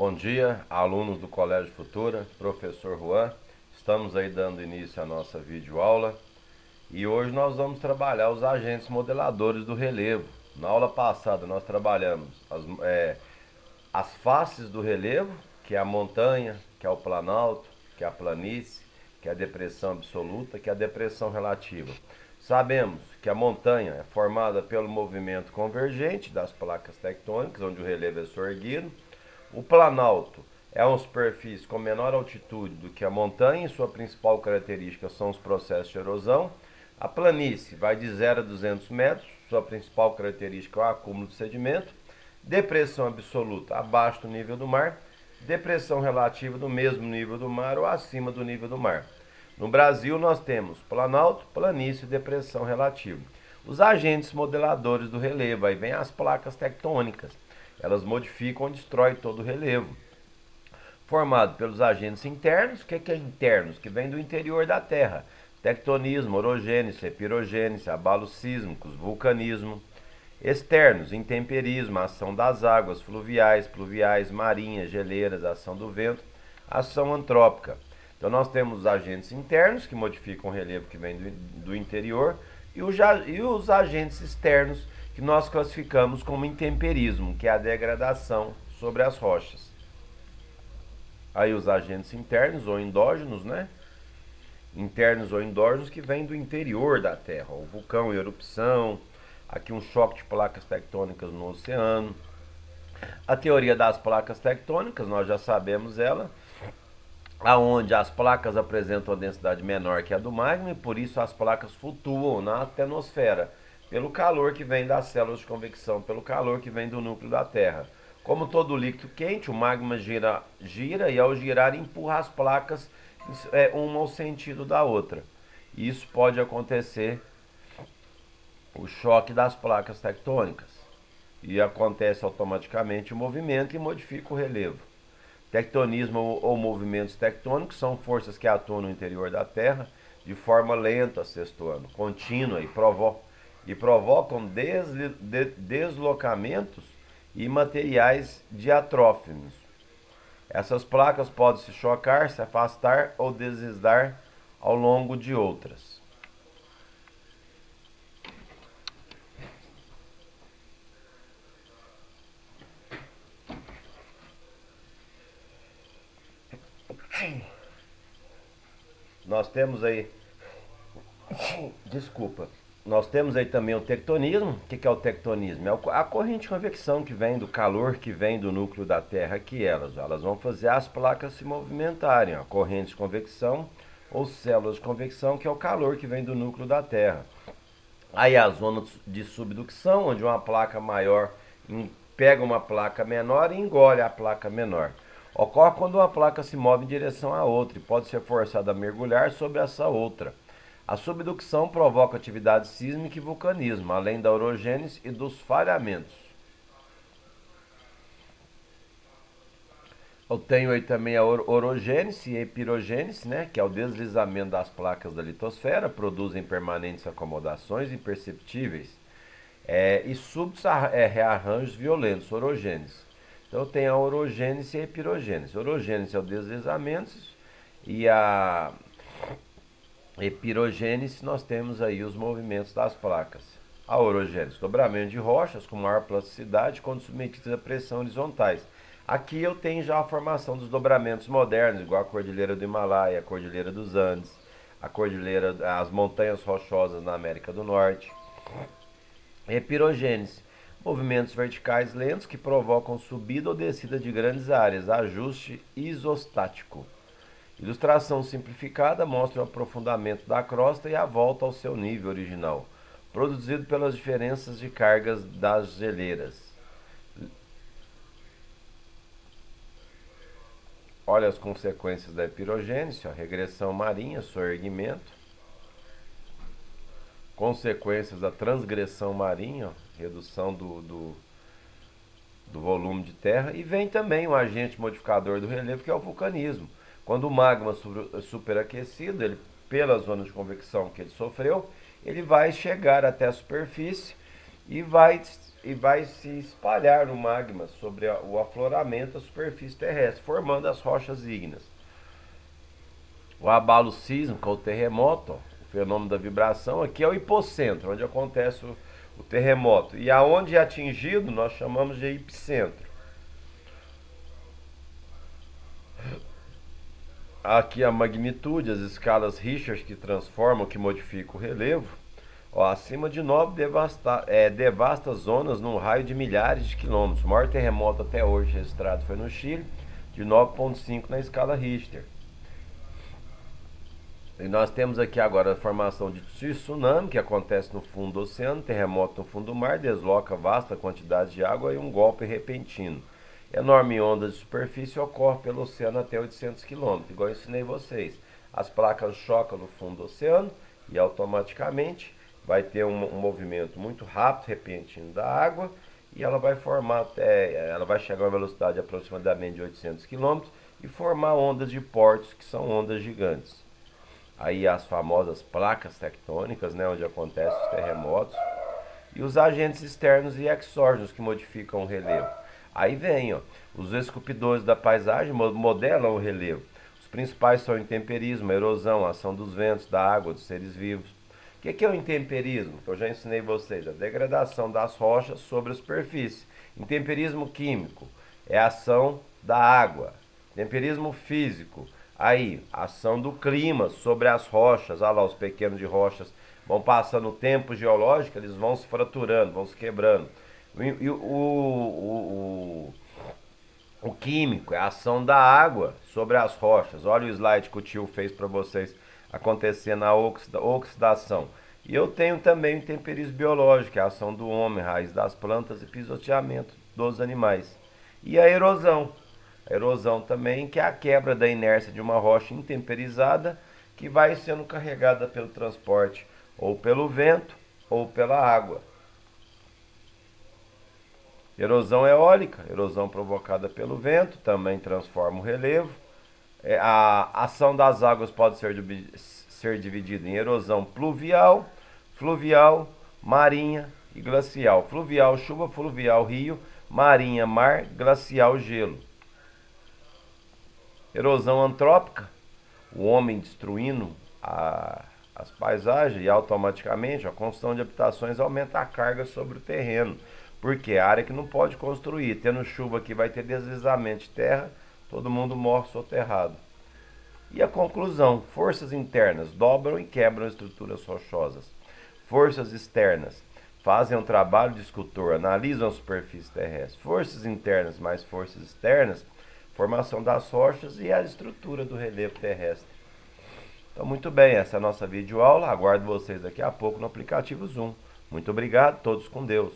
Bom dia, alunos do Colégio Futura, professor Juan. Estamos aí dando início à nossa videoaula e hoje nós vamos trabalhar os agentes modeladores do relevo. Na aula passada nós trabalhamos as faces do relevo, que é a montanha, que é o planalto, que é a planície, que é a depressão absoluta, que é a depressão relativa. Sabemos que a montanha é formada pelo movimento convergente das placas tectônicas, onde o relevo é soerguido. O planalto é uma superfície com menor altitude do que a montanha e sua principal característica são os processos de erosão. A planície vai de 0 a 200 metros, sua principal característica é o acúmulo de sedimento. Depressão absoluta abaixo do nível do mar, depressão relativa do mesmo nível do mar ou acima do nível do mar. No Brasil nós temos planalto, planície e depressão relativa. Os agentes modeladores do relevo, aí vem as placas tectônicas. Elas modificam ou destroem todo o relevo. Formado pelos agentes internos, o que é internos? Que vem do interior da Terra. Tectonismo, orogênese, epirogênese, abalos sísmicos, vulcanismo. Externos, intemperismo, ação das águas fluviais, pluviais, marinhas, geleiras, ação do vento, ação antrópica. Então nós temos os agentes internos, que modificam o relevo que vem do interior, e os agentes externos, que nós classificamos como intemperismo, que é a degradação sobre as rochas. Aí os agentes internos ou endógenos, né? Internos ou endógenos que vêm do interior da Terra, o vulcão em erupção, aqui um choque de placas tectônicas no oceano. A teoria das placas tectônicas, nós já sabemos ela, aonde as placas apresentam uma densidade menor que a do magma e por isso as placas flutuam na atenosfera, pelo calor que vem das células de convecção, pelo calor que vem do núcleo da Terra. Como todo líquido quente, o magma gira e ao girar empurra as placas uma ao sentido da outra. Isso pode acontecer o choque das placas tectônicas e acontece automaticamente o movimento e modifica o relevo. Tectonismo ou movimentos tectônicos são forças que atuam no interior da Terra de forma lenta, sexto-ano, contínua e provocam deslocamentos e materiais diatrófinos. Essas placas podem se chocar, se afastar ou deslizar ao longo de outras. Nós temos aí, nós temos aí também o tectonismo. O que é o tectonismo? É a corrente de convecção que vem do calor que vem do núcleo da Terra, que elas vão fazer as placas se movimentarem. A corrente de convecção ou células de convecção, que é o calor que vem do núcleo da Terra. Aí a zona de subducção, onde uma placa maior pega uma placa menor e engole a placa menor. Ocorre quando uma placa se move em direção a outra e pode ser forçada a mergulhar sobre essa outra. A subducção provoca atividade sísmica e vulcanismo, além da orogênese e dos falhamentos. Eu tenho aí também a orogênese e a epirogênese, né, que é o deslizamento das placas da litosfera, produzem permanentes acomodações imperceptíveis e súbitos rearranjos violentos, orogênese. Então eu tenho a orogênese e a epirogênese. A orogênese é o deslizamento e a epirogênese nós temos aí os movimentos das placas. A orogênese, dobramento de rochas com maior plasticidade quando submetidas a pressão horizontais. Aqui eu tenho já a formação dos dobramentos modernos, igual a Cordilheira do Himalaia, a Cordilheira dos Andes, as montanhas rochosas na América do Norte. Epirogênese, movimentos verticais lentos que provocam subida ou descida de grandes áreas, ajuste isostático. Ilustração simplificada mostra o aprofundamento da crosta e a volta ao seu nível original, produzido pelas diferenças de cargas das geleiras. Olha as consequências da epirogênese, regressão marinha, soerguimento. Consequências da transgressão marinha, redução do volume de terra. E vem também um agente modificador do relevo, que é o vulcanismo. Quando o magma superaquecido, ele, pela zona de convecção que ele sofreu, ele vai chegar até a superfície e vai e vai se espalhar o magma sobre o afloramento da superfície terrestre, formando as rochas ígneas. O abalo sísmico, o terremoto, ó, o fenômeno da vibração, aqui é o hipocentro, onde acontece o terremoto. E aonde é atingido, nós chamamos de epicentro. Aqui a magnitude, as escalas Richter que transformam, que modificam o relevo. Ó, acima de 9 devasta zonas num raio de milhares de quilômetros. O maior terremoto até hoje registrado foi no Chile, de 9,5 na escala Richter. E nós temos aqui agora a formação de tsunami, que acontece no fundo do oceano, terremoto no fundo do mar, desloca vasta quantidade de água e um golpe repentino. Enorme onda de superfície ocorre pelo oceano até 800 km, igual eu ensinei vocês. As placas chocam no fundo do oceano e automaticamente vai ter um movimento muito rápido, repentino da água, e ela vai formar ela vai chegar a uma velocidade de aproximadamente de 800 km e formar ondas de portos, que são ondas gigantes. Aí as famosas placas tectônicas, né, onde acontecem os terremotos, e os agentes externos e exógenos que modificam o relevo. Aí vem, ó, os esculpidores da paisagem modelam o relevo. Os principais são o intemperismo, a erosão, a ação dos ventos, da água, dos seres vivos. O que é o intemperismo? Que eu já ensinei vocês, a degradação das rochas sobre a superfície. Intemperismo químico é a ação da água. Intemperismo físico, aí, ação do clima sobre as rochas. Olha lá, os pequenos de rochas vão passando o tempo geológico, eles vão se fraturando, vão se quebrando. E o químico é a ação da água sobre as rochas. Olha o slide que o tio fez para vocês acontecendo a oxidação. E eu tenho também o intemperismo biológico, que é a ação do homem, raiz das plantas e pisoteamento dos animais. E a erosão. A erosão também, que é a quebra da inércia de uma rocha intemperizada que vai sendo carregada pelo transporte, ou pelo vento, ou pela água. Erosão eólica, erosão provocada pelo vento, também transforma o relevo. A ação das águas pode ser dividida em erosão pluvial, fluvial, marinha e glacial. Fluvial, chuva, fluvial, rio, marinha, mar, glacial, gelo. Erosão antrópica, o homem destruindo as paisagens e automaticamente a construção de habitações aumenta a carga sobre o terreno. Porque a área que não pode construir, tendo chuva que vai ter deslizamento de terra, todo mundo morre soterrado. E a conclusão, forças internas dobram e quebram estruturas rochosas. Forças externas fazem um trabalho de escultor, analisam a superfície terrestre. Forças internas mais forças externas, formação das rochas e a estrutura do relevo terrestre. Então, muito bem, essa é a nossa videoaula. Aguardo vocês daqui a pouco no aplicativo Zoom. Muito obrigado, todos com Deus.